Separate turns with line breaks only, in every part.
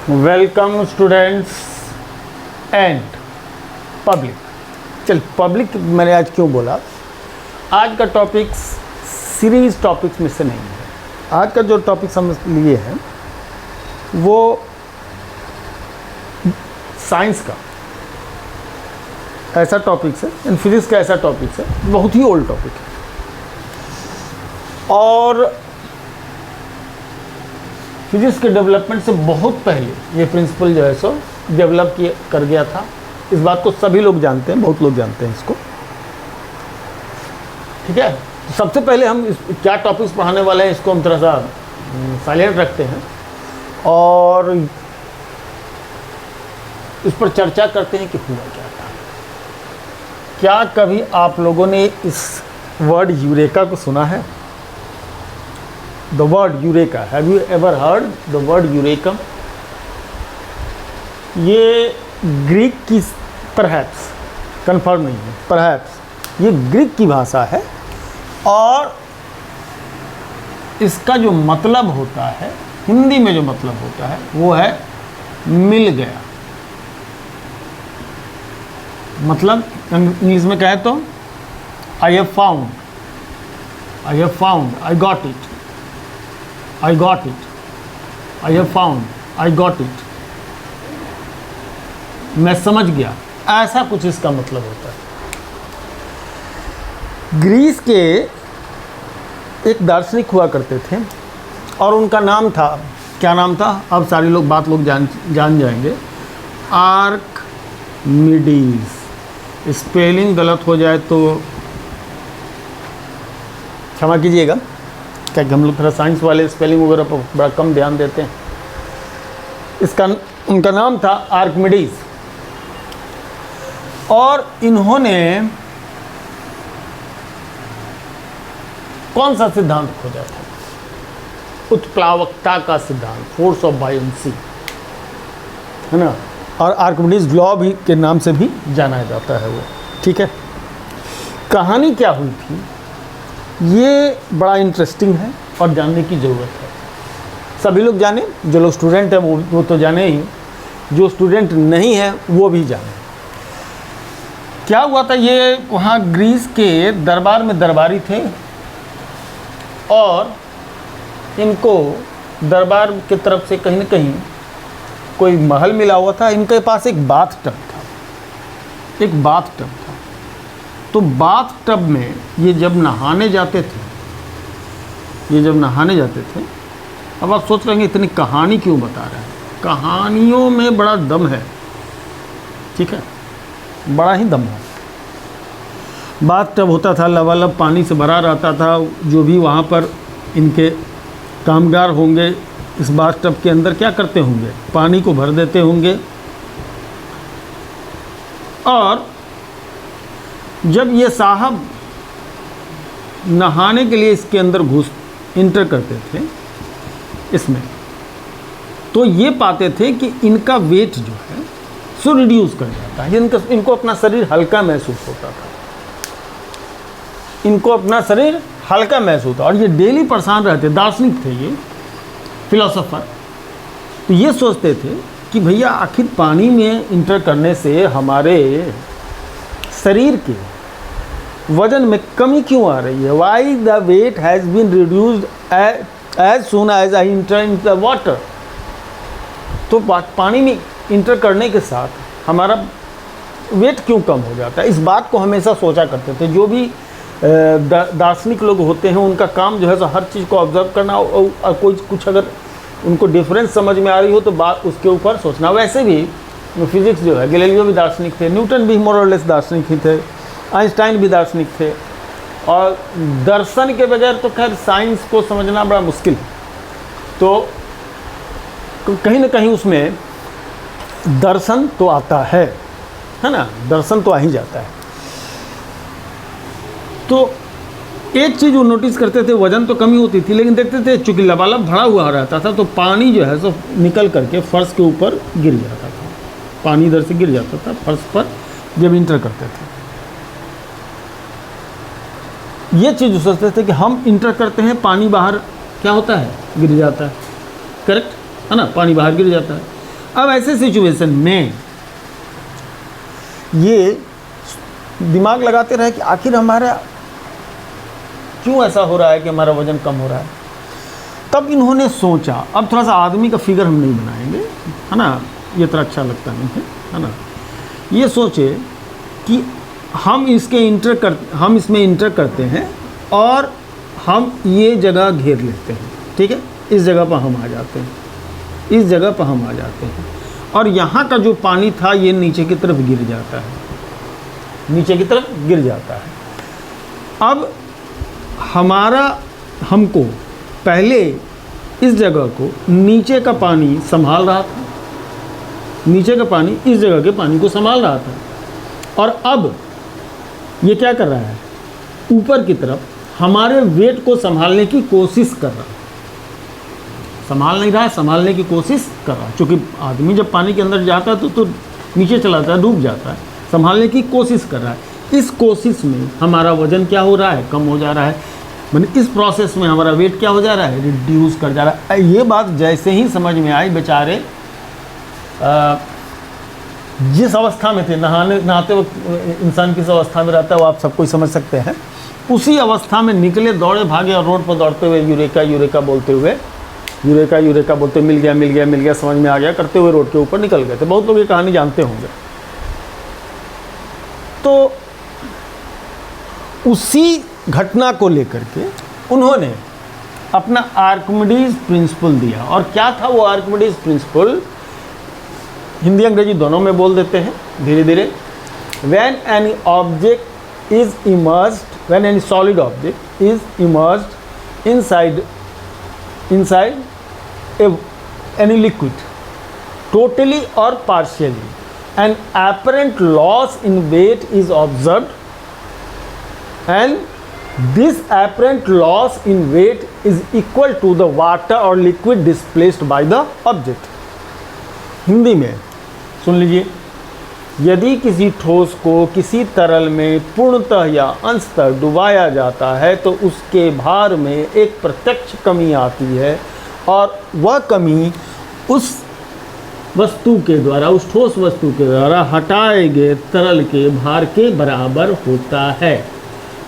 Welcome students and public. चल public मैंने आज क्यों बोला, आज का टॉपिक सीरीज टॉपिक्स में से नहीं है। आज का जो टॉपिक समझ लिए है वो साइंस का ऐसा टॉपिक है, इन फिजिक्स का ऐसा टॉपिक है, बहुत ही ओल्ड टॉपिक है और फिजिक्स के डेवलपमेंट से बहुत पहले ये प्रिंसिपल जो है सो डेवलप कर गया था। इस बात को सभी लोग जानते हैं, बहुत लोग जानते हैं इसको। ठीक है, तो सबसे पहले हम क्या टॉपिक्स पढ़ाने वाले हैं इसको हम थोड़ा सा साइलेंट रखते हैं और इस पर चर्चा करते हैं कि हुआ क्या था। क्या कभी आप लोगों ने इस वर्ड यूरेका को सुना है? The word Eureka. Have you ever heard the word Eureka? ये ग्रीक की perhaps, कंफर्म नहीं है, perhaps ये ग्रीक की भाषा है और इसका जो मतलब होता है, हिंदी में जो मतलब होता है वो है मिल गया। मतलब इंग्लिश में कहे तो I have found, I got it, I got it, I have found, I got it, मैं समझ गया, ऐसा कुछ इसका मतलब होता है। ग्रीस के एक दार्शनिक हुआ करते थे और उनका नाम था, क्या नाम था? अब सारे लोग जान जाएंगे, आर्किमिडीज। स्पेलिंग गलत हो जाए तो क्षमा कीजिएगा, क्या हम लोग थोड़ा साइंस वाले स्पेलिंग वगैरह पर बड़ा कम ध्यान देते हैं। उनका नाम था आर्किमिडीज और इन्होंने कौन सा सिद्धांत खोजा था? उत्प्लावकता का सिद्धांत, फोर्स ऑफ बायोन्सी, है ना। और आर्किमिडीज लॉ भी के नाम से भी जाना जाता है वो। ठीक है, कहानी क्या हुई थी ये बड़ा इंटरेस्टिंग है और जानने की ज़रूरत है। सभी लोग जाने, जो लोग स्टूडेंट हैं वो तो जाने ही, जो स्टूडेंट नहीं है वो भी जाने। क्या हुआ था, ये वहाँ ग्रीस के दरबार में दरबारी थे और इनको दरबार की तरफ से कहीं न कहीं कोई महल मिला हुआ था। इनके पास एक बाथ टब था, तो बाथ टब में ये जब नहाने जाते थे, अब आप सोच रहे हैं इतनी कहानी क्यों बता रहे हैं? कहानियों में बड़ा दम है, ठीक है, बड़ा ही दम है। बाथ टब होता था, लबालब पानी से भरा रहता था। जो भी वहाँ पर इनके कामगार होंगे इस बाथ टब के अंदर क्या करते होंगे? पानी को भर देते होंगे और जब ये साहब नहाने के लिए इसके अंदर इंटर करते थे इसमें, तो ये पाते थे कि इनका वेट जो है सो रिड्यूस कर जाता है। इनको अपना शरीर हल्का महसूस होता था, और ये डेली परेशान रहते। दार्शनिक थे ये, फिलोसोफर। तो ये सोचते थे कि भैया आखिर पानी में इंटर करने से हमारे शरीर के वजन में कमी क्यों आ रही है? Why the weight has been reduced as soon as I enter in the water. तो पानी में इंटर करने के साथ हमारा वेट क्यों कम हो जाता है? इस बात को हमेशा सोचा करते थे। जो भी दार्शनिक लोग होते हैं उनका काम जो है सो हर चीज़ को ऑब्जर्व करना और कोई कुछ अगर उनको डिफरेंस समझ में आ रही हो तो बात उसके ऊपर सोचना। वैसे भी फिजिक्स जो है, गैलीलियो भी दार्शनिक थे, न्यूटन भी मोर और लेस दार्शनिक ही थे, आइंस्टाइन भी दार्शनिक थे। और दर्शन के बगैर तो खैर साइंस को समझना बड़ा मुश्किल है। तो कहीं ना कहीं उसमें दर्शन तो आता है ना, दर्शन तो आ ही जाता है। तो एक चीज़ वो नोटिस करते थे, वजन तो कमी होती थी लेकिन देखते थे चूँकि लबालब भरा हुआ रहता था तो पानी जो है सो निकल करके फर्श के ऊपर गिर जाता था। पानी इधर से गिर जाता था फर्श पर जब इंटर करते थे। ये चीज़ सोचते थे कि हम इंटर करते हैं, पानी बाहर क्या होता है? गिर जाता है। करेक्ट है ना, पानी बाहर गिर जाता है। अब ऐसे सिचुएशन में ये दिमाग लगाते रहे कि आखिर हमारा क्यों ऐसा हो रहा है कि हमारा वज़न कम हो रहा है। तब इन्होंने सोचा, अब थोड़ा सा आदमी का फिगर हम नहीं बनाएंगे, है ना, ये तरह अच्छा लगता नहीं है ना। ये सोचे कि हम इसमें इंटर करते हैं और हम ये जगह घेर लेते हैं, ठीक है, इस जगह पर हम आ जाते हैं, इस जगह पर हम आ जाते हैं और यहाँ का जो पानी था ये नीचे की तरफ गिर जाता है, नीचे की तरफ गिर जाता है। अब हमको पहले इस जगह को नीचे का पानी संभाल रहा था, नीचे का पानी इस जगह के पानी को संभाल रहा था और अब ये क्या कर रहा है, ऊपर की तरफ हमारे वेट को संभालने की कोशिश कर रहा है। संभाल नहीं रहा है, संभालने की कोशिश कर रहा है, क्योंकि आदमी जब पानी के अंदर जाता है तो नीचे चला जाता है, डूब जाता है। संभालने की कोशिश कर रहा है। इस कोशिश में हमारा वज़न क्या हो रहा है, कम हो जा रहा है। मैंने इस प्रोसेस में हमारा वेट क्या हो जा रहा है, रिड्यूस कर जा रहा है। ये बात जैसे ही समझ में आई, बेचारे जिस अवस्था में थे, नहाते वक्त इंसान किस अवस्था में रहता है वो आप सब कोई समझ सकते हैं। उसी अवस्था में निकले, दौड़े, भागे और रोड पर दौड़ते हुए यूरेका यूरेका बोलते हुए, यूरेका यूरेका बोलते, मिल गया मिल गया मिल गया, समझ में आ गया करते हुए रोड के ऊपर निकल गए थे। बहुत लोग ये कहानी जानते होंगे। तो उसी घटना को लेकर के उन्होंने अपना आर्किमिडीज प्रिंसिपल दिया। और क्या था वो आर्किमिडीज प्रिंसिपल, हिंदी अंग्रेजी दोनों में बोल देते हैं धीरे धीरे। When any object is immersed, when any solid object is immersed inside any liquid, totally or partially, an apparent loss in weight is observed, and this apparent loss in weight is equal to the water or liquid displaced by the object. Hindi में सुन लीजिए, यदि किसी ठोस को किसी तरल में पूर्णतः या अंशतः डुबाया जाता है तो उसके भार में एक प्रत्यक्ष कमी आती है और वह कमी उस वस्तु के द्वारा, उस ठोस वस्तु के द्वारा हटाए गए तरल के भार के बराबर होता है।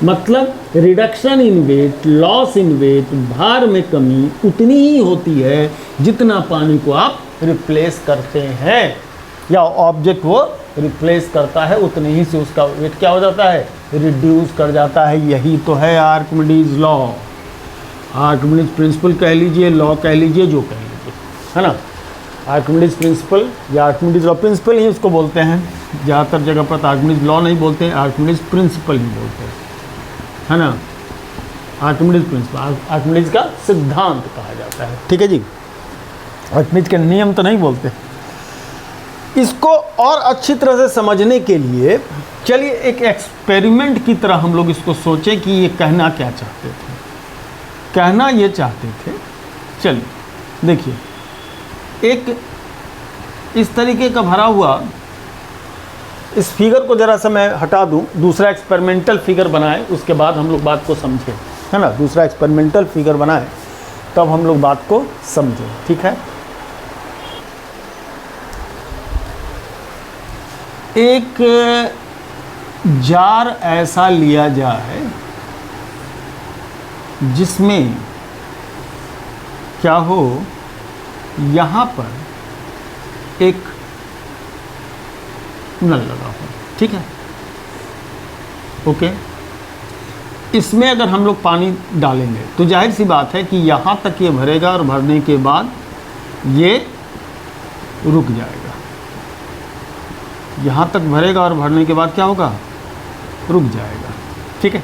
मतलब reduction in weight, loss in weight, भार में कमी उतनी ही होती है जितना पानी को आप रिप्लेस करते हैं या ऑब्जेक्ट वो रिप्लेस करता है, उतने ही से उसका वेट क्या हो जाता है, रिड्यूस कर जाता है। यही तो है आर्किमिडीज लॉ, आर्किमिडीज प्रिंसिपल कह लीजिए, लॉ कह लीजिए, जो कह लीजिए, है ना। आर्किमिडीज प्रिंसिपल या आर्किमिडीज लॉ, प्रिंसिपल ही उसको बोलते हैं। ज़्यादातर जगह पर आर्किमिडीज लॉ नहीं बोलते हैं, आर्किमिडीज प्रिंसिपल ही बोलते हैं, है ना। आर्किमिडीज प्रिंसिपल, आर्किमिडीज का सिद्धांत कहा जाता है, ठीक है जी। आर्किमिडीज के नियम तो नहीं बोलते। इसको और अच्छी तरह से समझने के लिए चलिए एक एक्सपेरिमेंट की तरह हम लोग इसको सोचें कि ये कहना क्या चाहते थे। कहना ये चाहते थे, चलिए देखिए, एक इस तरीके का भरा हुआ, इस फिगर को ज़रा सा मैं हटा दूं, दूसरा एक्सपेरिमेंटल फिगर बनाए, उसके बाद हम लोग बात को समझें, है ना। दूसरा एक्सपेरिमेंटल फिगर बनाए तब हम लोग बात को समझें, ठीक है। एक जार ऐसा लिया जाए जिसमें क्या हो, यहाँ पर एक नल लगा हो, ठीक है, ओके। इसमें अगर हम लोग पानी डालेंगे तो जाहिर सी बात है कि यहाँ तक ये भरेगा और भरने के बाद ये रुक जाएगा। यहाँ तक भरेगा और भरने के बाद क्या होगा, रुक जाएगा, ठीक है।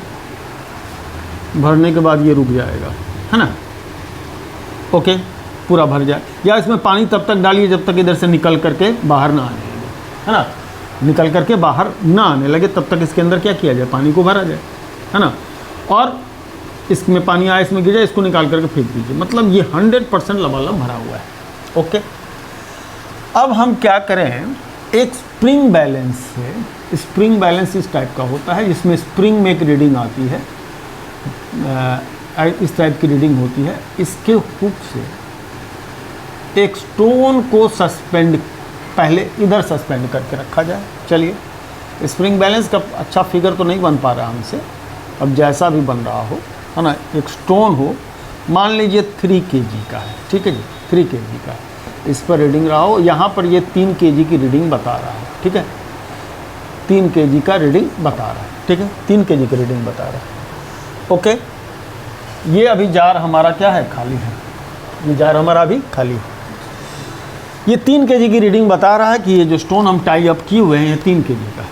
भरने के बाद ये रुक जाएगा, है ना, ओके, पूरा भर जाए। या इसमें पानी तब तक डालिए जब तक इधर से निकल करके बाहर ना आने लगे, है ना। निकल करके बाहर ना आने लगे तब तक इसके अंदर क्या किया जाए, पानी को भरा जाए, है ना। और इसमें पानी आए, इसमें गिर जाए, इसको निकाल करके फेंक दीजिए। मतलब ये 100% लबालब भरा हुआ है, ओके। अब हम क्या करें, एक स्प्रिंग बैलेंस से, स्प्रिंग बैलेंस इस टाइप का होता है जिसमें स्प्रिंग में एक रीडिंग आती है, इस टाइप की रीडिंग होती है। इसके हुक से एक स्टोन को सस्पेंड, पहले इधर सस्पेंड करके रखा जाए। चलिए, स्प्रिंग बैलेंस का अच्छा फिगर तो नहीं बन पा रहा हमसे, अब जैसा भी बन रहा हो, है ना। एक स्टोन हो, मान लीजिए 3 kg का है, ठीक है जी, 3 kg का है, इस पर रीडिंग रहा हो, यहाँ पर ये 3 kg की रीडिंग बता रहा है, ठीक है, 3 kg का रीडिंग बता रहा है, ठीक है, 3 kg की रीडिंग बता रहा है। ओके, ये अभी जार हमारा क्या है, खाली है, ये जार हमारा अभी खाली है। ये 3 kg की रीडिंग बता रहा है कि ये जो स्टोन हम टाई अप किए हुए हैं ये 3 kg का है।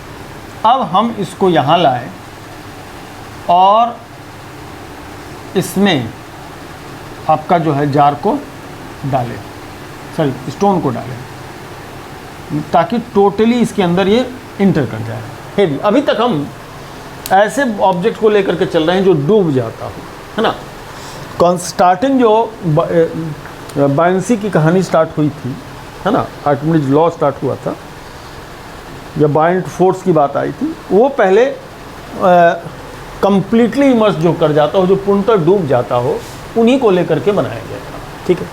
अब हम इसको यहाँ लाएं और इसमें आपका जो है जार को डालें, सॉरी स्टोन को डालें, ताकि टोटली इसके अंदर ये इंटर कर जाए हेवी। अभी तक हम ऐसे ऑब्जेक्ट को लेकर के चल रहे हैं जो डूब जाता हो, है ना। स्टार्टिंग जो बायंसी की कहानी स्टार्ट हुई थी, है ना, आर्किमिडीज लॉ स्टार्ट हुआ था, या बायंट फोर्स की बात आई थी, वो पहले कंप्लीटली इमर्स जो कर जाता हो, जो पूर्णतः डूब जाता हो, उन्हीं को लेकर के बनाया गया था, ठीक है।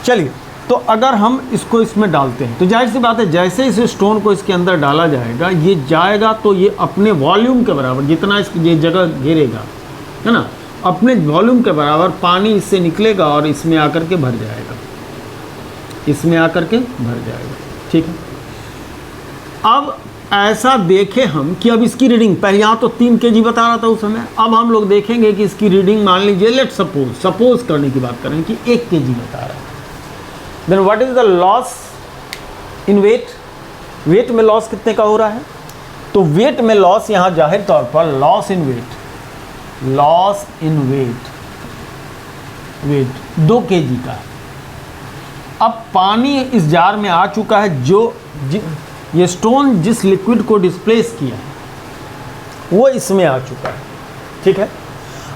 चलिए, तो अगर हम इसको इसमें डालते हैं तो जाहिर सी बात है, जैसे इस स्टोन को इसके अंदर डाला जाएगा, ये जाएगा तो ये अपने वॉल्यूम के बराबर, जितना ये जगह घेरेगा, है ना, अपने वॉल्यूम के बराबर पानी इससे निकलेगा और इसमें आकर के भर जाएगा, इसमें आकर के भर जाएगा, ठीक है। अब ऐसा देखें हम कि अब इसकी रीडिंग, पहले यहाँ तो 3 kg बता रहा था उस समय, अब हम लोग देखेंगे कि इसकी रीडिंग, मान लीजिए लेट सपोज करने की बात करें कि 1 kg बता रहा है, then what is the loss in weight, weight में लॉस कितने का हो रहा है, तो वेट में लॉस यहाँ जाहिर तौर पर लॉस इन वेट 2 kg का है। अब पानी इस जार में आ चुका है, जो ये स्टोन जिस लिक्विड को डिस्प्लेस किया है वो इसमें आ चुका है, ठीक है।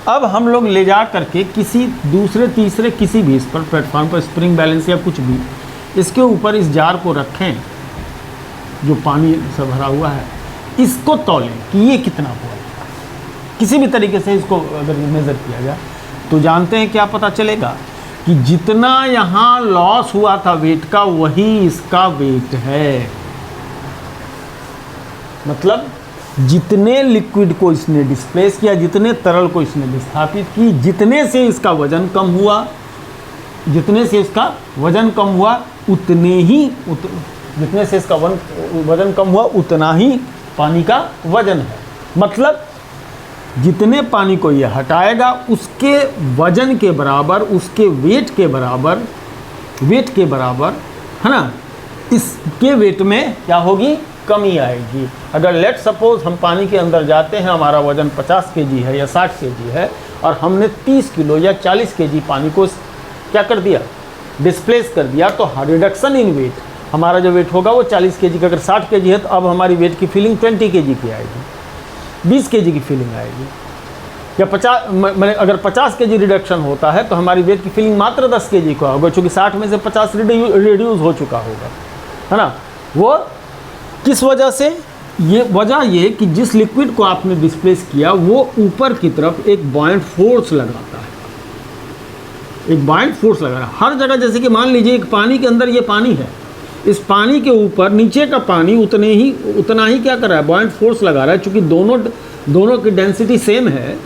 अब हम लोग ले जा करके किसी दूसरे तीसरे किसी भी इस पर प्लेटफॉर्म पर, स्प्रिंग बैलेंस या कुछ भी, इसके ऊपर इस जार को रखें जो पानी से भरा हुआ है, इसको तौलें कि ये कितना हुआ, किसी भी तरीके से इसको अगर मेज़र किया जाए तो जानते हैं क्या पता चलेगा कि जितना यहाँ लॉस हुआ था वेट का, वही इसका वेट है। मतलब जितने लिक्विड को इसने डिस्प्लेस किया, जितने तरल को इसने विस्थापित की, जितने से इसका वजन कम हुआ, जितने से इसका वजन कम हुआ उतना ही पानी का वजन है। मतलब जितने पानी को ये हटाएगा उसके वजन के बराबर, उसके वेट के बराबर, है ना, इसके वेट में क्या होगी, कमी आएगी। अगर लेट सपोज हम पानी के अंदर जाते हैं, हमारा वजन 50 kg है या 60 kg है, और हमने 30 किलो या 40 kg पानी को क्या कर दिया, डिस्प्लेस कर दिया, तो रिडक्शन इन वेट, हमारा जो वेट होगा वो 40 kg का, अगर 60 kg है तो अब हमारी वेट की फीलिंग 20 kg की आएगी, 20 kg की फीलिंग आएगी, या 50, अगर 50 kg रिडक्शन होता है तो हमारी वेट की फीलिंग मात्र 10 kg का होगा, क्योंकि 60 में से 50 रिड्यूस हो चुका होगा, है ना। वो किस वजह से, ये वजह ये कि जिस लिक्विड को आपने डिस्प्लेस किया वो ऊपर की तरफ एक बॉयंट फोर्स लगाता है, एक बॉयंट फोर्स लगा रहा है हर जगह। जैसे कि मान लीजिए एक पानी के अंदर ये पानी है, इस पानी के ऊपर नीचे का पानी उतना ही क्या कर रहा है, बॉयंट फोर्स लगा रहा है, चूँकि दोनों की डेंसिटी सेम है,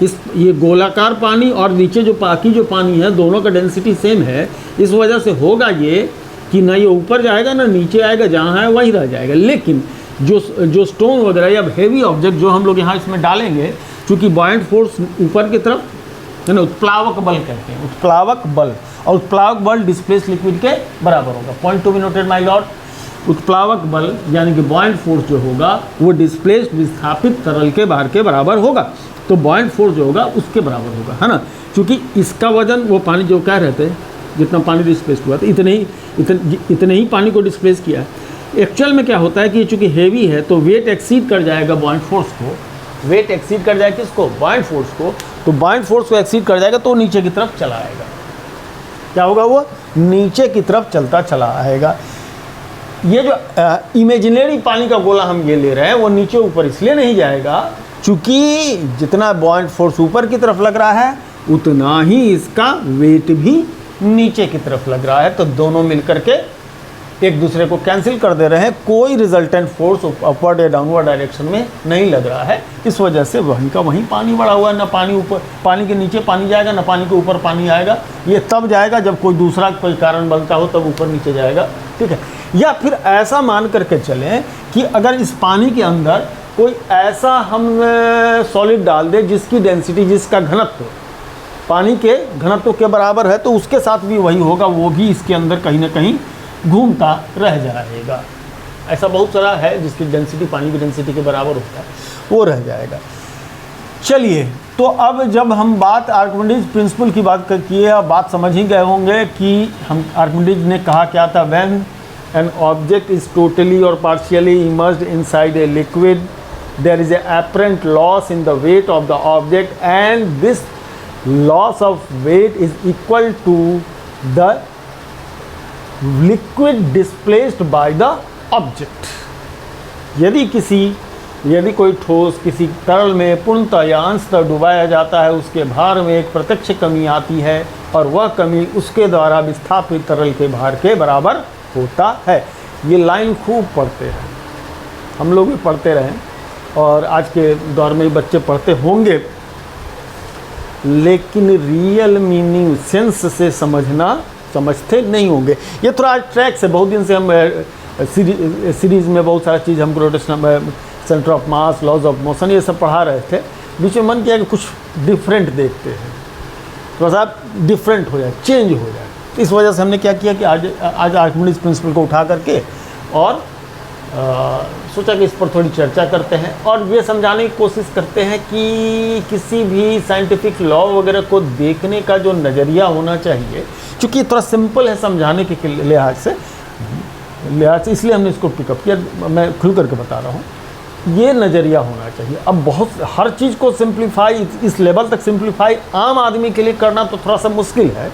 ये गोलाकार पानी और नीचे जो बाकी जो पानी है दोनों का डेंसिटी सेम है। इस वजह से होगा ये कि ना ये ऊपर जाएगा ना नीचे आएगा, जहाँ है वहीं रह जाएगा। लेकिन जो स्टोन वगैरह या हेवी ऑब्जेक्ट जो हम लोग यहाँ इसमें डालेंगे, चूँकि बॉयंट फोर्स ऊपर की तरफ है ना, उत्प्लावक बल कहते हैं, उत्प्लावक बल, और उत्प्लावक बल डिस्प्लेस लिक्विड के बराबर होगा। Point to be noted my lord, उत्प्लावक बल यानी कि बॉयंट फोर्स जो होगा वो डिस्प्लेस विस्थापित तरल के भार के बराबर होगा, तो बॉयंट फोर्स जो होगा उसके बराबर होगा, है ना। क्योंकि इसका वजन, वो पानी जो कह रहे थे जितना पानी डिस्प्लेस हुआ था इतने ही पानी को डिस्प्लेस किया है। एक्चुअल में क्या होता है कि चूँकि हेवी है तो वेट एक्सीड कर जाएगा बॉयंट फोर्स को, वेट एक्सीड कर जाएगा किसको, बॉयंट फोर्स को, तो बॉयंट फोर्स को एक्सीड कर जाएगा तो नीचे की तरफ चला आएगा। क्या होगा, वो नीचे की तरफ चलता चला आएगा। ये जो इमेजिनरी पानी का गोला हम ये ले रहे हैं वो नीचे ऊपर इसलिए नहीं जाएगा क्योंकि जितना बॉयंट फोर्स ऊपर की तरफ लग रहा है उतना ही इसका वेट भी नीचे की तरफ लग रहा है, तो दोनों मिलकर के एक दूसरे को कैंसिल कर दे रहे हैं। कोई रिजल्टेंट फोर्स अपवर्ड या डाउनवर्ड डायरेक्शन में नहीं लग रहा है। इस वजह से वहीं का वहीं पानी बढ़ा हुआ है, ना पानी ऊपर, पानी के नीचे पानी जाएगा, ना पानी के ऊपर पानी आएगा। ये तब जाएगा जब कोई दूसरा कोई कारण बनता हो, तब ऊपर नीचे जाएगा, ठीक है। या फिर ऐसा मान करके चलें कि अगर इस पानी के अंदर कोई ऐसा हम सॉलिड डाल दे जिसकी डेंसिटी, जिसका घनत्व पानी के घनत्व के बराबर है, तो उसके साथ भी वही होगा, वो भी इसके अंदर कहीं ना कहीं घूमता रह जाएगा। ऐसा बहुत सारा है जिसकी डेंसिटी पानी की डेंसिटी के बराबर होता है, वो रह जाएगा। चलिए, तो अब जब हम बात आर्किमिडीज प्रिंसिपल की बात किए, अब बात समझ ही गए होंगे कि हम आर्किमिडीज ने कहा क्या था। When an object is totally और partially immersed inside a liquid, there is a apparent loss in the weight of the object, and this loss of weight is equal to the liquid displaced by the object. यदि कोई ठोस किसी तरल में पूर्णतः या अंशतः डुबाया जाता है, उसके भार में एक प्रत्यक्ष कमी आती है, और वह कमी उसके द्वारा विस्थापित तरल के भार के बराबर होता है। ये लाइन खूब पढ़ते हैं, हम लोग भी पढ़ते रहें, और आज के दौर में बच्चे पढ़ते होंगे, लेकिन रियल मीनिंग सेंस से समझते नहीं होंगे। ये थोड़ा आज ट्रैक से, बहुत दिन से हम सीरीज़ में बहुत सारा चीज़ हम rotation, centre of mass, laws of motion, ये सब पढ़ा रहे थे। बीच में मन किया कि कुछ डिफरेंट देखते हैं, थोड़ा सा डिफरेंट हो जाए, चेंज हो जाए। इस वजह से हमने क्या किया कि आज आर्किमिडीज प्रिंसिपल को उठा करके और सोचा कि इस पर थोड़ी चर्चा करते हैं, और ये समझाने की कोशिश करते हैं कि किसी भी साइंटिफिक लॉ वगैरह को देखने का जो नज़रिया होना चाहिए, चूँकि थोड़ा सिंपल है समझाने के लिहाज से, इसलिए हमने इसको पिकअप किया। मैं खुल करके बता रहा हूँ, ये नज़रिया होना चाहिए। अब बहुत हर चीज़ को सिंप्लीफाई, इस लेवल तक सिंप्लीफाई आम आदमी के लिए करना तो थोड़ा सा मुश्किल है,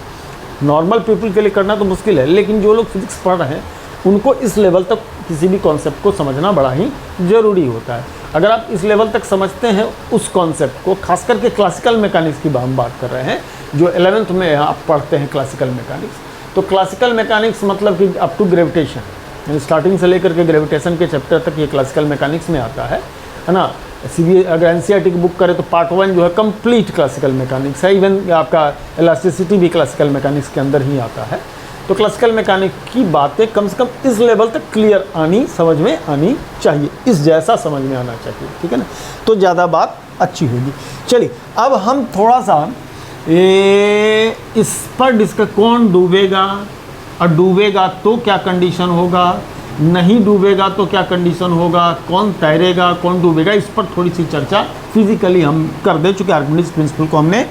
नॉर्मल पीपल के लिए करना तो मुश्किल है, लेकिन जो लोग फिजिक्स पढ़ रहे हैं उनको इस लेवल तक किसी भी कॉन्सेप्ट को समझना बड़ा ही ज़रूरी होता है। अगर आप इस लेवल तक समझते हैं उस कॉन्सेप्ट को, खास करके क्लासिकल मैकेनिक्स की हम बात कर रहे हैं, जो 11th में आप पढ़ते हैं क्लासिकल मैकेनिक्स, तो क्लासिकल मैकेनिक्स मतलब कि अप टू ग्रेविटेशन, यानी स्टार्टिंग से लेकर के ग्रेविटेशन के चैप्टर तक ये क्लासिकल मैकेनिक्स में आता है ना। अगर एनसीईआरटी की बुक करें तो पार्ट 1 जो है कंप्लीट क्लासिकल मैकेनिक्स है, इवन आपका इलास्टिसिटी भी क्लासिकल मैकेनिक्स के अंदर ही आता है। तो क्लासिकल मैकेनिक्स की बातें कम से कम इस लेवल तक क्लियर समझ में आनी चाहिए, इस जैसा समझ में आना चाहिए, ठीक है ना, तो ज़्यादा बात अच्छी होगी। चलिए, अब हम थोड़ा सा इस पर डिस्कस, कौन डूबेगा, और डूबेगा तो क्या कंडीशन होगा, नहीं डूबेगा तो क्या कंडीशन होगा, कौन तैरेगा, कौन डूबेगा, इस पर थोड़ी सी चर्चा फिजिकली हम कर दे चुके। आर्किमिडीज प्रिंसिपल को हमने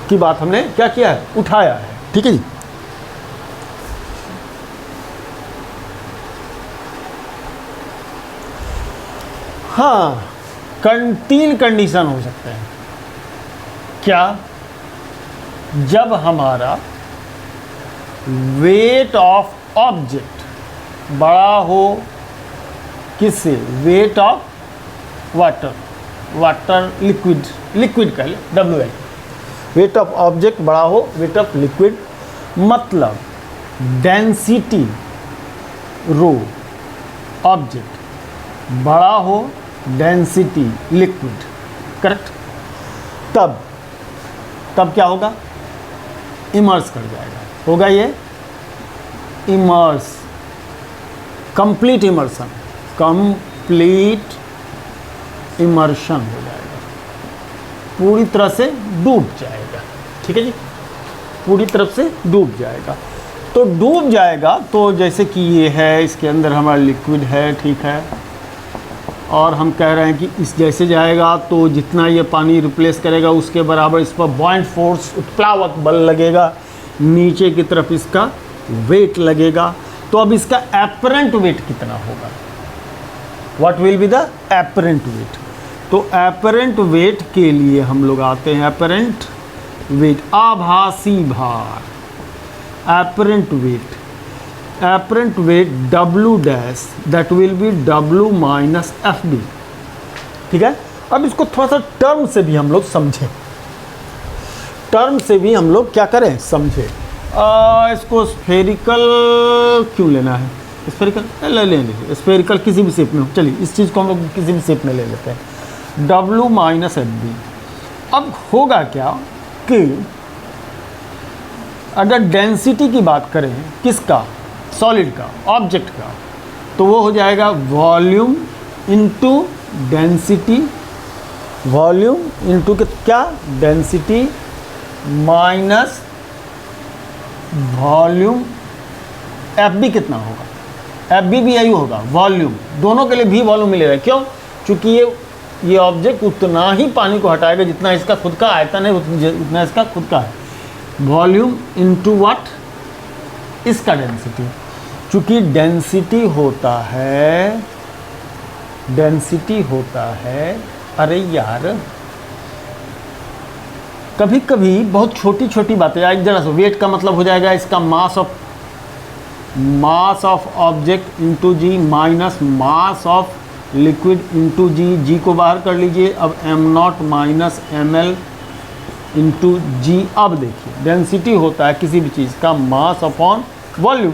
क्या किया है, उठाया है, ठीक है जी। हाँ, 3 कंडीशन हो सकते हैं। क्या? जब हमारा वेट ऑफ ऑब्जेक्ट बड़ा हो, किससे? वेट ऑफ वाटर लिक्विड कह ले, WL, वेट ऑफ ऑब्जेक्ट बड़ा हो, वेट ऑफ लिक्विड, मतलब डेंसिटी रो ऑब्जेक्ट बड़ा हो, डेंसिटी लिक्विड, करेक्ट। तब क्या होगा? इमर्स कर जाएगा, होगा ये इमर्स, कंप्लीट इमर्शन हो जाएगा, पूरी तरह से डूब जाएगा, ठीक है जी, पूरी तरफ से डूब जाएगा। तो डूब जाएगा तो जैसे कि ये है, इसके अंदर हमारा लिक्विड है, ठीक है, और हम कह रहे हैं कि इस जैसे जाएगा तो जितना ये पानी रिप्लेस करेगा उसके बराबर इस पर बॉइंट फोर्स, उत्प्लावक बल लगेगा, नीचे की तरफ इसका वेट लगेगा। तो अब इसका एपरेंट वेट कितना होगा? What will be the apparent wait? तो एपरेंट वेट के लिए हम लोग आते हैं, एपरेंट वेट, आभासी भार, apparent weight W dash, that will be W minus FD, ठीक है। अब इसको थोड़ा सा टर्म से भी हम लोग समझें, टर्म से भी हम लोग क्या करें, समझें। इसको स्फेरिकल क्यों लेना है, स्फेरिकल ले लेंगे, स्फेरिकल किसी भी शेप में हो, चलिए इस चीज़ को हम लोग किसी भी शेप में ले लेते हैं, W माइनस एफ बी। अब होगा क्या कि अगर डेंसिटी की बात करें, किसका, सॉलिड का, ऑब्जेक्ट का, तो वो हो जाएगा volume into density, volume into क्या, density minus volume, F B कितना होगा, एफ बी भी यही होगा, वॉल्यूम, दोनों के लिए भी वॉल्यूम मिलेगा। क्यों? चूँकि ये ऑब्जेक्ट उतना ही पानी को हटाएगा जितना इसका खुद का आयतन है, उतना इसका खुद का है। वॉल्यूम इनटू व्हाट, इसका डेंसिटी। चूँकि डेंसिटी होता है, अरे यार कभी कभी बहुत छोटी छोटी बातें, एक जरा सा वेट का मतलब हो जाएगा इसका mass of object into G minus mass of liquid into G, G को बाहर कर लीजिए, अब M naught minus M L into G. अब देखिए डेंसिटी होता है किसी भी चीज़ का मास अपॉन वॉल्यूम,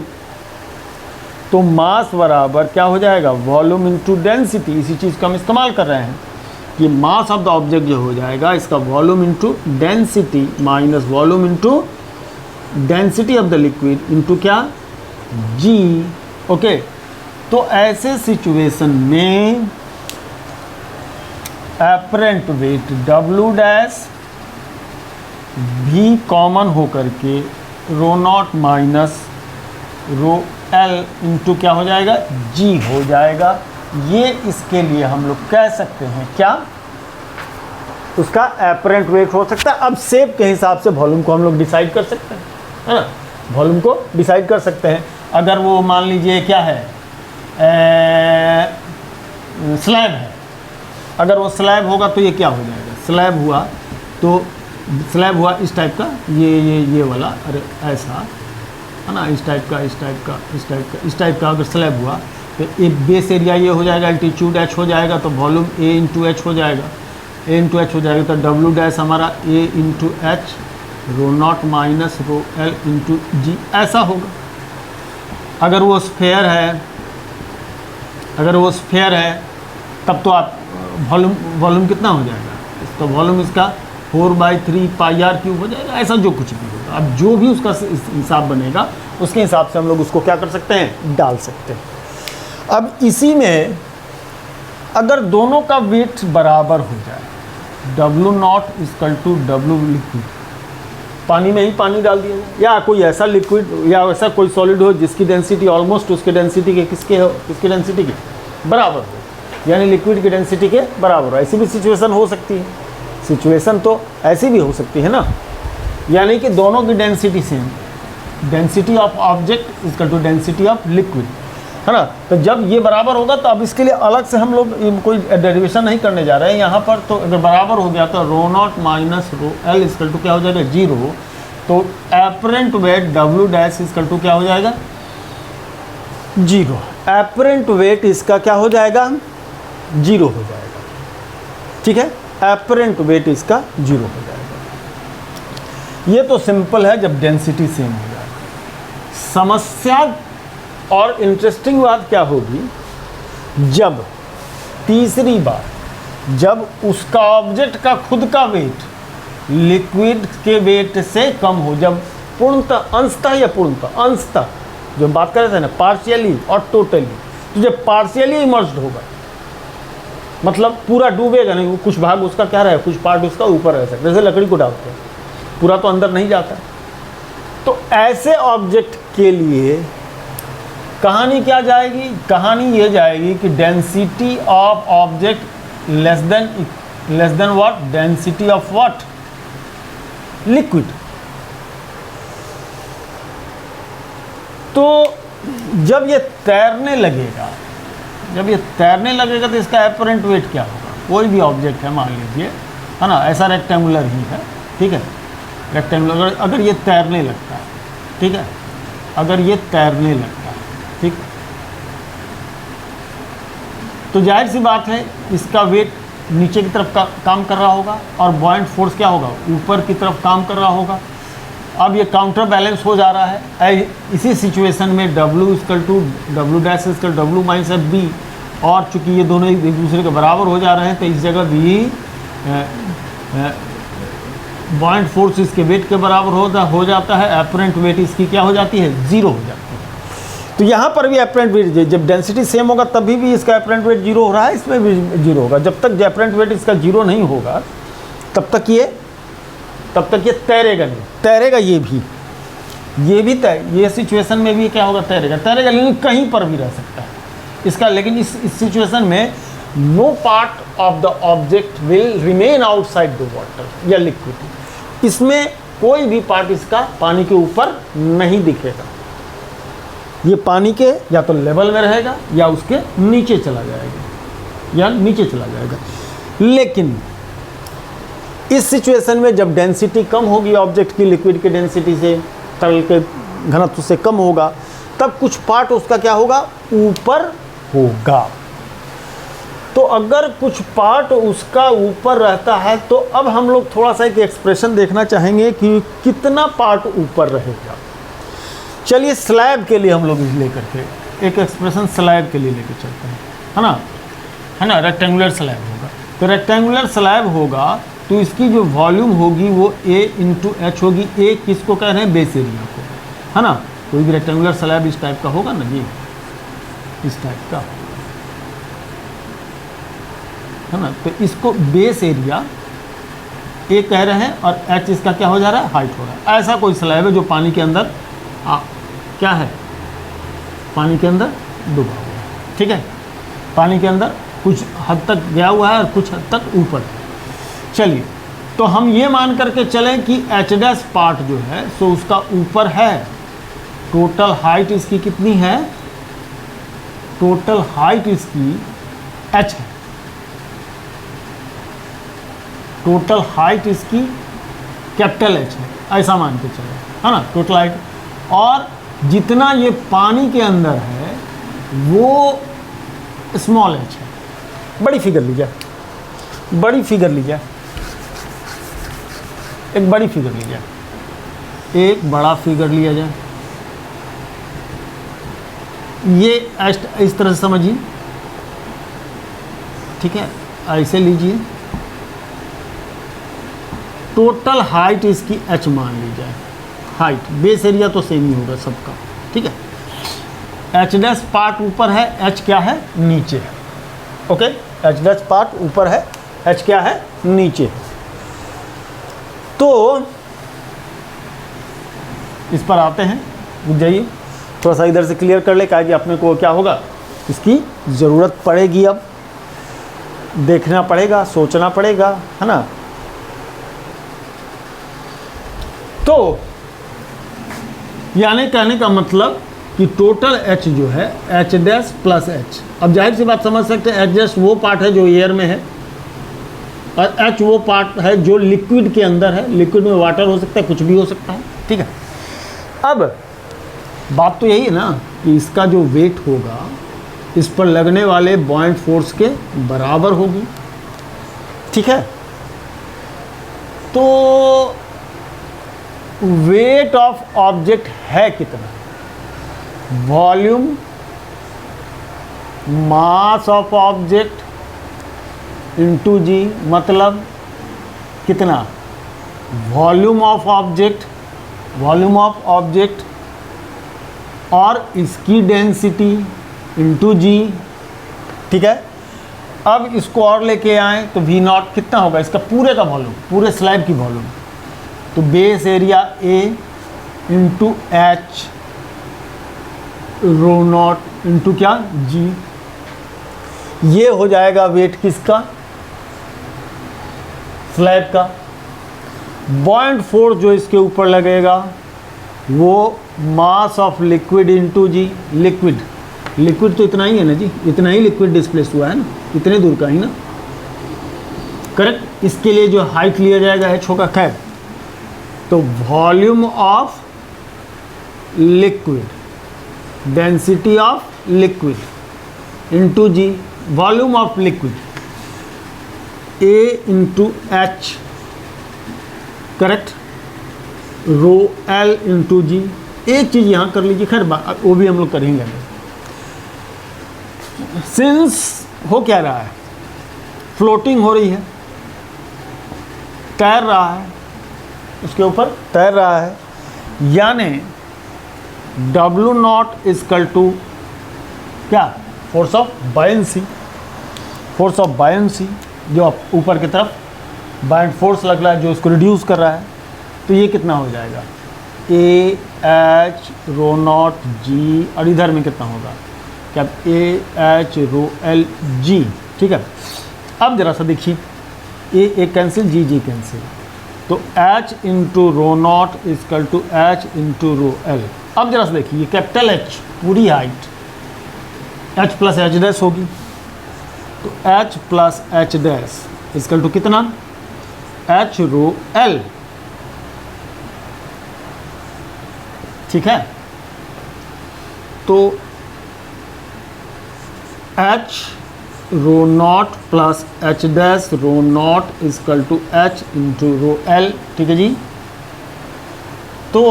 तो मास बराबर क्या हो जाएगा, वॉल्यूम इंटू डेंसिटी। इसी चीज़ का हम इस्तेमाल कर रहे हैं कि मास ऑफ द ऑब्जेक्ट जो हो जाएगा इसका volume into density minus volume into density of the liquid into क्या, जी। ओके, तो ऐसे सिचुएशन में एपरेंट वेट W डैश भी कॉमन होकर के rho not minus rho L into क्या हो जाएगा, जी हो जाएगा। ये इसके लिए हम लोग कह सकते हैं क्या, उसका एपरेंट वेट हो सकता है। अब शेप के हिसाब से वॉल्यूम को हम लोग डिसाइड कर सकते हैं, है ना, वॉल्यूम को डिसाइड कर सकते हैं। अगर वो मान लीजिए क्या है, स्लैब है, अगर वो स्लैब होगा तो ये क्या हो जाएगा, स्लैब हुआ तो स्लैब हुआ इस टाइप का, ये वाला, अरे ऐसा है ना, इस टाइप का, इस टाइप का, इस टाइप का, इस टाइप का अगर स्लैब हुआ तो एक बेस एरिया ये हो जाएगा, एल्टीट्यूड h हो जाएगा, तो वॉल्यूम a इंटू एच हो जाएगा, a इंटू एच हो जाएगा, तो W डैश हमारा a into H rho not minus rho L into G, ऐसा होगा। अगर वो स्फेयर है, तब तो आप वॉल्यूम कितना हो जाएगा, तो वॉल्यूम इसका 4/3 पाई आर क्यूब हो जाएगा, ऐसा जो कुछ भी होगा। अब जो भी उसका हिसाब बनेगा उसके हिसाब से हम लोग उसको क्या कर सकते हैं, डाल सकते हैं। अब इसी में अगर दोनों का वेट बराबर हो जाए, W not equal to W liquid, पानी में ही पानी डाल दिया जाए, या कोई ऐसा लिक्विड या ऐसा कोई सॉलिड हो जिसकी डेंसिटी ऑलमोस्ट उसके डेंसिटी के किसकी डेंसिटी के बराबर हो, यानी लिक्विड की डेंसिटी के बराबर हो। ऐसी भी सिचुएशन हो सकती है, सिचुएशन तो ऐसी भी हो सकती है ना, यानी कि दोनों की density same, density of object equal to density of liquid, है ना। तो जब ये बराबर होगा तो अब इसके लिए अलग से हम लोग कोई डेरिवेशन नहीं करने जा रहे हैं यहाँ पर। तो अगर बराबर हो गया तो rho not minus rho L equal to क्या हो जाएगा, 0। तो apparent weight W dash equal to क्या हो जाएगा, 0। एपरेंट वेट इसका क्या हो जाएगा, 0 हो जाएगा, ठीक है, एपरेंट वेट इसका 0 हो जाएगा। ये तो सिंपल है जब डेंसिटी सेम हो जाएगा। समस्या और इंटरेस्टिंग बात क्या होगी, जब तीसरी बार जब उसका ऑब्जेक्ट का खुद का वेट लिक्विड के वेट से कम हो, जब पूर्णतः, अंशतः या पूर्णतः, अंशतः जो बात कर रहे थे ना, पार्शियली और टोटली, तो जब पार्शियली इमर्ज्ड होगा मतलब पूरा डूबेगा नहीं, कुछ भाग उसका क्या रहे, कुछ पार्ट उसका ऊपर रह सकता है, जैसे लकड़ी को डालते हैं, पूरा तो अंदर नहीं जाता। तो ऐसे ऑब्जेक्ट के लिए कहानी क्या जाएगी, कहानी ये जाएगी कि density of object less than what, density of what, liquid. तो जब ये तैरने लगेगा, तो इसका एपरेंट वेट क्या होगा, कोई भी ऑब्जेक्ट है मान लीजिए, है ना, ऐसा रेक्टेंगुलर ही है, ठीक है, रेक्टेंगुलर, अगर ये तैरने लगता है, ठीक है, अगर ये तैरने लगता है, ठीक, तो जाहिर सी बात है इसका वेट नीचे की तरफ काम कर रहा होगा और बॉयंट फोर्स क्या होगा, ऊपर की तरफ काम कर रहा होगा। अब ये काउंटर बैलेंस हो जा रहा है। इसी सिचुएशन में W equal to W dash equal W minus F B, और चूंकि ये दोनों एक दूसरे के बराबर हो जा रहे हैं तो इस जगह भी बॉइंट फोर्स इसके वेट के बराबर हो जाता है, एपरेंट वेट इसकी क्या हो जाती है, 0 हो जाती है। तो यहाँ पर भी एपरेंट वेट, जब डेंसिटी सेम होगा तभी भी इसका एपरेंट वेट 0 हो रहा है, इसमें भी 0 होगा। जब तक एपरेंट वेट इसका 0 नहीं होगा तब तक ये तैरेगा नहीं, तैरेगा ये भी ये सिचुएशन में भी क्या होगा, तैरेगा लेकिन कहीं पर भी रह सकता है इसका। लेकिन इस सिचुएशन में no part of the object will remain outside the water या लिक्विड, इसमें कोई भी पार्ट इसका पानी के ऊपर नहीं दिखेगा। ये पानी के या तो लेवल में रहेगा या उसके नीचे चला जाएगा, लेकिन इस सिचुएशन में जब डेंसिटी कम होगी ऑब्जेक्ट की, लिक्विड की डेंसिटी से, तरल के घनत्व से कम होगा, तब कुछ पार्ट उसका क्या होगा, ऊपर होगा। तो अगर कुछ पार्ट उसका ऊपर रहता है तो अब हम लोग थोड़ा सा एक एक्सप्रेशन देखना चाहेंगे कि कितना पार्ट ऊपर रहेगा। चलिए स्लैब के लिए हम लोग लेकर के एक एक्सप्रेशन स्लैब के लिए लेकर चलते हैं, है ना। रेक्टेंगुलर स्लैब होगा, तो रेक्टेंगुलर स्लैब होगा तो इसकी जो वॉल्यूम होगी वो A इंटू एच होगी। A किसको कह रहे हैं, बेस एरिया को, है ना। कोई भी रेक्टेंगुलर स्लैब इस टाइप का होगा ना जी, इस टाइप का, है ना। तो इसको बेस एरिया A कह रहे हैं और H इसका क्या हो जा रहा है, हाइट हो रहा है। ऐसा कोई स्लैब है जो पानी के अंदर क्या है, पानी के अंदर डूबा हुआ है, ठीक है। पानी के अंदर कुछ हद तक गया हुआ है और कुछ हद तक ऊपर। चलिए, तो हम ये मान करके चलें कि एच डैश पार्ट जो है सो उसका ऊपर है। टोटल हाइट इसकी कितनी है, टोटल हाइट इसकी h है, टोटल हाइट इसकी कैपिटल H है, ऐसा मान के चले, है ना, टोटल हाइट। और जितना ये पानी के अंदर है वो स्मॉल h है। बड़ी फिगर लीजिए, एक बड़ी फिगर ली जाए, एक बड़ा फिगर लिया जाए। ये इस तरह से समझिए, ठीक है, ऐसे लीजिए। टोटल हाइट इसकी h मान ली जाए, हाइट, बेस एरिया तो सेम ही होगा सबका, ठीक है। एच डैश पार्ट ऊपर है, h क्या है, नीचे है, ओके। एच डैश पार्ट ऊपर है, h क्या है, नीचे है। तो इस पर आते हैं, रुक जाइए, थोड़ा सा इधर से क्लियर कर ले, क्या कि अपने को क्या होगा, इसकी ज़रूरत पड़ेगी, अब देखना पड़ेगा, सोचना पड़ेगा, है ना। तो यानी कहने का मतलब कि टोटल H जो है H डैश प्लस H, अब जाहिर सी बात समझ सकते हैं, H डैश वो पार्ट है जो एयर में है और H वो पार्ट है जो लिक्विड के अंदर है। लिक्विड में वाटर हो सकता है, कुछ भी हो सकता है, ठीक है। अब बात तो यही है ना कि इसका जो वेट होगा इस पर लगने वाले बॉइंट फोर्स के बराबर होगी, ठीक है। तो वेट ऑफ ऑब्जेक्ट है कितना, volume mass of object into G, मतलब कितना, वॉल्यूम ऑफ ऑब्जेक्ट और इसकी डेंसिटी इंटू जी, ठीक है। अब इसको और लेके आए तो V नॉट कितना होगा, इसका पूरे का वॉल्यूम, पूरे स्लैब की वॉल्यूम, तो base area A into H rho nought into क्या, G। ये हो जाएगा वेट किसका, स्लैब का। बॉइंट फोर्स जो इसके ऊपर लगेगा वो mass of liquid into G, liquid तो इतना ही है ना जी, इतना ही लिक्विड डिस्प्लेस हुआ है ना, इतने दूर का ही ना, करेक्ट। इसके लिए जो हाइट लिया जाएगा h होगा, खैर। तो volume of liquid, density of liquid into G, volume of liquid A into H, correct, rho L into G. एक चीज़ यहाँ कर लीजिए, खैर वो भी हम लोग कर ही लेंगे। सिंस हो क्या रहा है, फ्लोटिंग हो रही है, तैर रहा है, उसके ऊपर तैर रहा है, यानी W नॉट इजकल टू क्या, force of buoyancy. Force of buoyancy जो आप ऊपर की तरफ बायंट फोर्स लग रहा है जो इसको रिड्यूस कर रहा है, तो ये कितना हो जाएगा, ए एच रो नॉट जी, और इधर में कितना होगा क्या, A H rho L G. ठीक है, अब जरा सा देखिए, ए कैंसिल, जी कैंसिल, तो H into rho nought equal to H into rho L. अब जरा सा देखिए, कैपिटल एच पूरी height H plus H dash होगी, तो H plus H dash equal to कितना, एच रो एल। ठीक है, तो H rho nought plus H dash rho nought equal to H into rho L. ठीक है जी, तो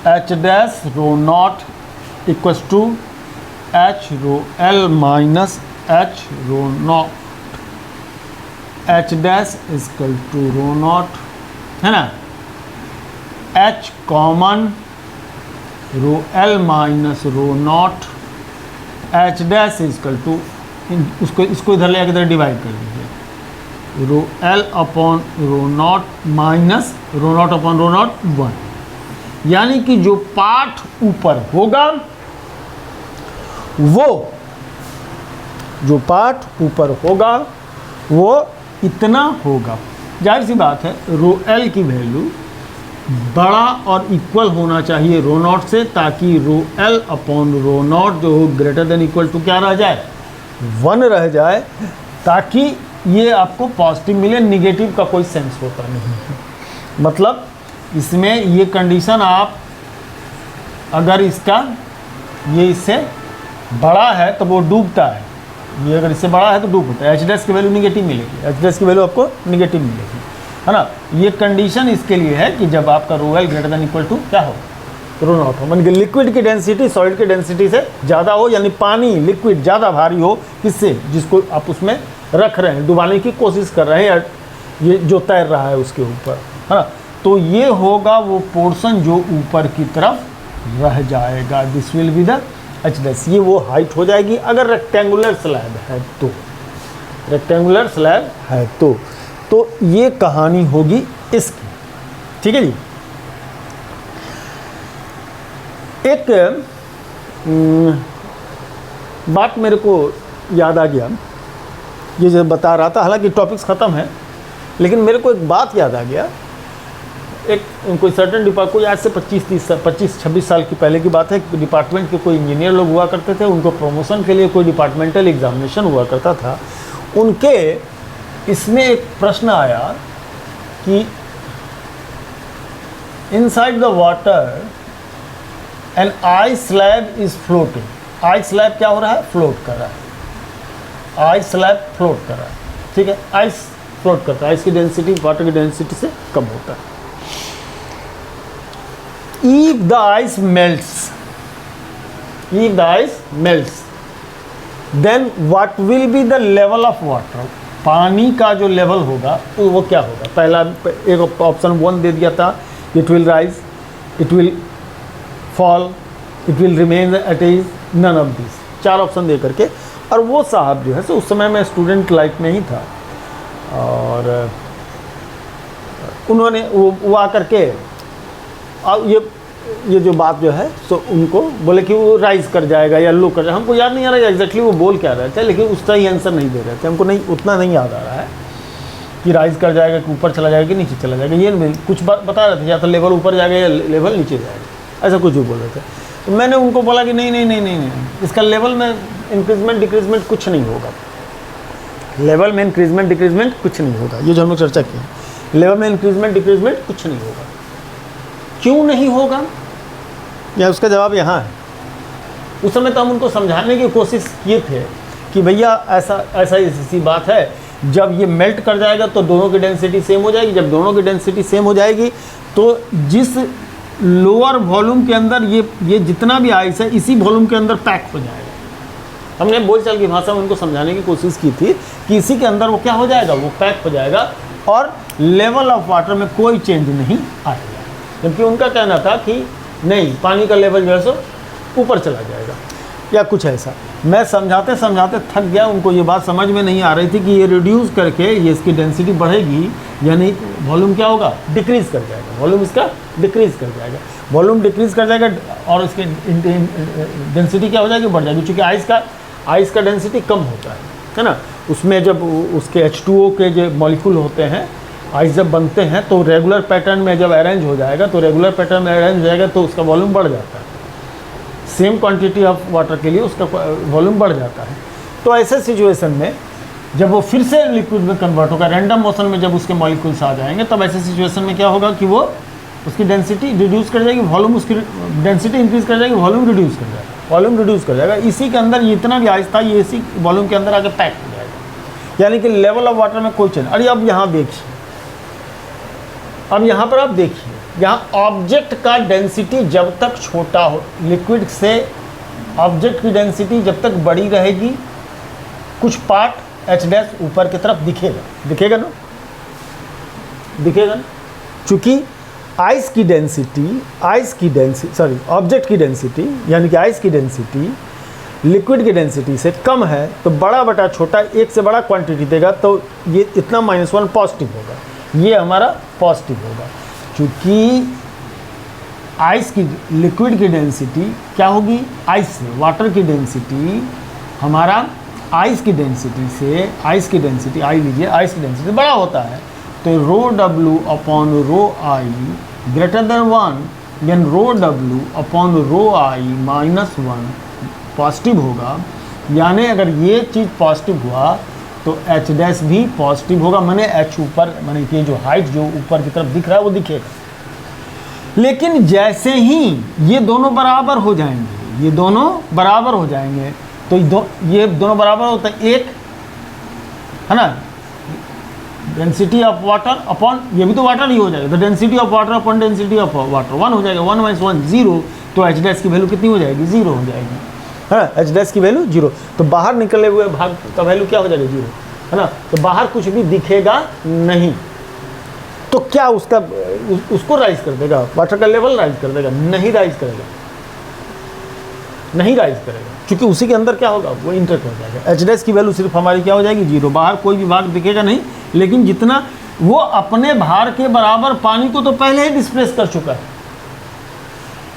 H dash rho nought equals to H rho L minus H rho nought, H dash equal to rho nought, है ना, H common, rho L minus rho nought, H dash equal to, इसको इधर ले आकर इधर डिवाइड कर दीजिए, rho L upon rho not minus rho nought upon rho nought 1। यानी कि जो पार्ट ऊपर होगा वो, जो पार्ट ऊपर होगा वो इतना होगा। जाहिर सी बात है, रो एल की वैल्यू बड़ा और इक्वल होना चाहिए रो नॉट से, ताकि रो एल अपॉन रो नॉट जो हो ग्रेटर देन इक्वल टू क्या रह जाए, 1 रह जाए, ताकि ये आपको पॉजिटिव मिले। निगेटिव का कोई सेंस होता नहीं है। मतलब इसमें ये कंडीशन आप अगर इसका ये इससे बड़ा है तो वो डूबता है, ये अगर इससे बड़ा है तो डूबता है। एच डैश की वैल्यू निगेटिव मिलेगी, एच डैश की वैल्यू आपको निगेटिव मिलेगी, है ना। ये कंडीशन इसके लिए है कि जब आपका rho L greater than equal to क्या हो, रो नॉट हो, मान कि लिक्विड की डेंसिटी सॉलिड की डेंसिटी से ज़्यादा हो, यानी पानी लिक्विड ज़्यादा भारी हो, किससे, जिसको आप उसमें रख रहे हैं, डुबाने की कोशिश कर रहे हैं, या ये जो तैर रहा है उसके ऊपर, है ना। तो ये होगा वो पोर्शन जो ऊपर की तरफ रह जाएगा, this will be the H dash. ये वो हाइट हो जाएगी अगर रेक्टेंगुलर स्लैब है तो, रेक्टेंगुलर स्लैब है तो ये कहानी होगी इसकी। ठीक है जी। एक बात मेरे को याद आ गया, ये जो बता रहा था, हालांकि टॉपिक्स ख़त्म है, लेकिन मेरे को एक बात याद आ गया। एक कोई सर्टन डिपार्ट, कोई आज से 25-26 साल की पहले की बात है, डिपार्टमेंट के कोई इंजीनियर लोग हुआ करते थे, उनको प्रमोशन के लिए कोई डिपार्टमेंटल एग्जामिनेशन हुआ करता था। उनके इसमें एक प्रश्न आया कि inside the water an ice slab is floating. Ice slab क्या हो रहा है, फ्लोट कर रहा है, आइस स्लैब फ्लोट कर रहा है। ठीक है, आइस फ्लोट करता है, आइस की डेंसिटी वाटर की डेंसिटी से कम होता है। If the ice melts, if the ice melts, then what will be the level of water? पानी का जो लेवल होगा तो वो क्या होगा। पहला एक ऑप्शन 1 दे दिया था, it will rise, it will fall, it will remain at is, none of this, 4 option दे करके। और वो साहब जो है सो उस समय मैं स्टूडेंट लाइफ में ही था, और उन्होंने वो आकर के ये जो बात जो है सो उनको बोले कि वो राइज कर जाएगा या लो कर जाएगा। हमको याद नहीं आ रहा है एग्जैक्टली वो बोल क्या रहे थे, लेकिन उसका ही आंसर नहीं दे रहे थे। हमको नहीं, उतना नहीं याद आ रहा है कि राइज कर जाएगा, कि ऊपर चला जाएगा कि नीचे चला जाएगा। ये नहीं, कुछ बता रहे थे, या तो लेवल ऊपर जाएगा या लेवल नीचे जाएगा, ऐसा कुछ भी बोल रहे थे। तो मैंने उनको बोला कि नहीं, इसका लेवल में इंक्रीजमेंट डिक्रीजमेंट कुछ नहीं होगा, लेवल में इंक्रीजमेंट डिक्रीजमेंट कुछ नहीं होगा। ये जो हम लोग चर्चा की, लेवल में इंक्रीजमेंट डिक्रीजमेंट कुछ नहीं होगा। क्यों नहीं होगा, या उसका जवाब यहाँ है। उस समय तो हम उनको समझाने की कोशिश किए थे कि भैया ऐसी बात है, जब ये मेल्ट कर जाएगा तो दोनों की डेंसिटी सेम हो जाएगी। जब दोनों की डेंसिटी सेम हो जाएगी तो जिस लोअर वॉल्यूम के अंदर ये जितना भी आइस है इसी वॉल्यूम के अंदर पैक हो जाएगा। हमने बोलचाल की भाषा में उनको समझाने की कोशिश की थी कि इसी के अंदर वो क्या हो जाएगा, वो पैक हो जाएगा और लेवल ऑफ वाटर में कोई चेंज नहीं आएगा। जबकि उनका कहना था कि नहीं, पानी का लेवल जो है सो ऊपर चला जाएगा या कुछ ऐसा। मैं समझाते समझाते थक गया, उनको ये बात समझ में नहीं आ रही थी कि ये रिड्यूस करके ये इसकी डेंसिटी बढ़ेगी, यानी वॉल्यूम क्या होगा, डिक्रीज़ कर जाएगा, वॉल्यूम इसका डिक्रीज़ कर जाएगा, वॉल्यूम डिक्रीज़ कर जाएगा और इसकी डेंसिटी क्या हो जाएगी, बढ़ जाएगी। चूँकि आइस का डेंसिटी कम होता है ना, उसमें जब उसके H2O के जो मॉलिक्यूल होते हैं, आइस जब बनते हैं तो रेगुलर पैटर्न में जब अरेंज हो जाएगा, तो रेगुलर पैटर्न में अरेंज हो जाएगा तो उसका वॉल्यूम बढ़ जाता है। सेम क्वांटिटी ऑफ वाटर के लिए उसका वॉल्यूम बढ़ जाता है। तो ऐसे सिचुएशन में जब वो फिर से लिक्विड में कन्वर्ट होगा, रैंडम मोशन में जब उसके मॉलिक्यूल्स आ जाएंगे, तब ऐसे सिचुएशन में क्या होगा कि वो उसकी डेंसिटी रिड्यूस कर जाएगी, वॉल्यूम उसकी डेंसिटी इंक्रीज कर जाएगी, वॉल्यूम रिड्यूस कर जाएगा, वॉल्यूम रिड्यूस कर जाएगा। इसी के अंदर जितना भी आइस था ये इसी वॉल्यूम के अंदर आके पैक हो जाएगा, यानी कि लेवल ऑफ वाटर में कोई चेंज। अरे अब यहाँ देखिए, अब यहाँ पर आप देखिए, यहाँ ऑब्जेक्ट का डेंसिटी जब तक छोटा हो, लिक्विड से ऑब्जेक्ट की डेंसिटी जब तक बड़ी रहेगी, कुछ पार्ट H' ऊपर की तरफ दिखेगा ना, चूँकि आइस की डेंसिटी सॉरी ऑब्जेक्ट की डेंसिटी यानी कि आइस की डेंसिटी लिक्विड की डेंसिटी से कम है, तो बड़ा बटा छोटा एक से बड़ा क्वांटिटी देगा, तो ये इतना -1 पॉजिटिव होगा, ये हमारा पॉजिटिव होगा। चूँकि आइस की लिक्विड की डेंसिटी क्या होगी, आइस से वाटर की डेंसिटी, हमारा आइस की डेंसिटी से, आइस की डेंसिटी आई लीजिए, आइस की डेंसिटी बड़ा होता है, तो ρW upon ρI greater than 1, then ρW upon ρI -1 positive होगा। यानी अगर ये चीज़ पॉजिटिव हुआ तो H' भी पॉजिटिव होगा, माने H ऊपर, माने कि जो हाइट जो ऊपर की तरफ दिख रहा है वो दिखेगा। लेकिन जैसे ही ये दोनों बराबर हो जाएंगे, ये दोनों बराबर हो जाएंगे, तो ये दोनों बराबर होता है, एक है ना, डेंसिटी ऑफ वाटर अपॉन, ये भी तो वाटर ही हो जाएगा, तो density of water upon density of water 1 हो जाएगा, 1 - 1 0, तो H' की वैल्यू कितनी हो जाएगी, 0 हो जाएगी, है ना, H' की वैल्यू 0। तो बाहर निकले हुए भाग का वैल्यू क्या हो जाएगा, 0, है ना, तो बाहर कुछ भी दिखेगा नहीं। तो क्या उसको राइज कर देगा, वाटर का लेवल राइज कर देगा, नहीं राइज करेगा, क्योंकि उसी के अंदर क्या होगा, वो इंटर कर जाएगा। H' की वैल्यू सिर्फ हमारी क्या हो जाएगी, 0, बाहर कोई भी भाग दिखेगा नहीं। लेकिन जितना वो अपने भार के बराबर पानी को तो पहले ही डिस्प्लेस कर चुका है।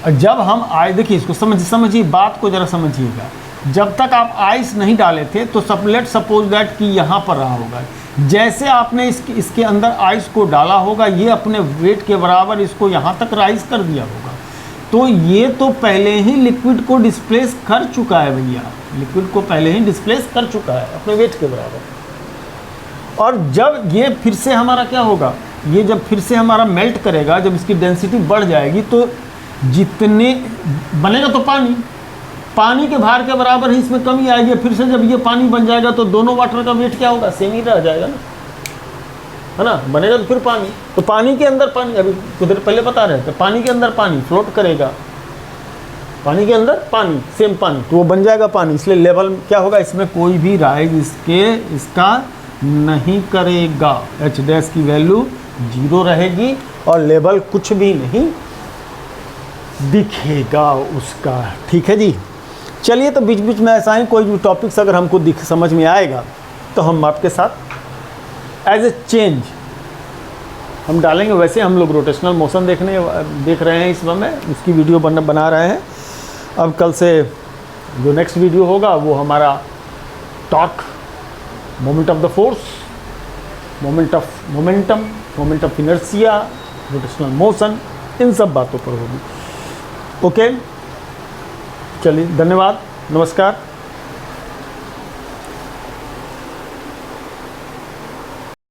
और जब हम आए, देखिए इसको समझिए, बात को जरा समझिएगा। जब तक आप आइस नहीं डाले थे तो लेट सपोज दैट कि यहाँ पर रहा होगा, जैसे आपने इसके अंदर आइस को डाला होगा, ये अपने वेट के बराबर इसको यहाँ तक राइज कर दिया होगा, तो ये तो पहले ही लिक्विड को डिस्प्लेस कर चुका है भैया, लिक्विड को पहले ही डिस्प्लेस कर चुका है अपने वेट के बराबर। और जब ये फिर से हमारा क्या होगा, ये जब फिर से हमारा मेल्ट करेगा, जब इसकी डेंसिटी बढ़ जाएगी, तो जितने बनेगा तो पानी के भार के बराबर ही इसमें कमी आएगी। फिर से जब ये पानी बन जाएगा तो दोनों वाटर का वेट क्या होगा, सेम ही रह जाएगा ना, है ना, बनेगा तो फिर पानी, तो पानी के अंदर पानी, अभी कुछ देर पहले बता रहे थे, पानी के अंदर पानी फ्लोट करेगा, पानी के अंदर पानी, सेम पानी, तो वो बन जाएगा पानी। इसलिए लेवल क्या होगा, इसमें कोई भी राइज इसका नहीं करेगा, H' की वैल्यू 0 रहेगी और लेवल कुछ भी नहीं दिखेगा उसका। ठीक है जी, चलिए, तो बीच बीच में ऐसा ही कोई भी टॉपिक्स अगर हमको समझ में आएगा तो हम आपके साथ एज ए चेंज हम डालेंगे। वैसे हम लोग रोटेशनल मोशन देख रहे हैं इस समय, उसकी वीडियो बना रहे हैं। अब कल से जो नेक्स्ट वीडियो होगा वो हमारा torque, moment of the force, moment of inertia, rotational motion, इन सब बातों पर होगी। ओके, चलिए, धन्यवाद, नमस्कार।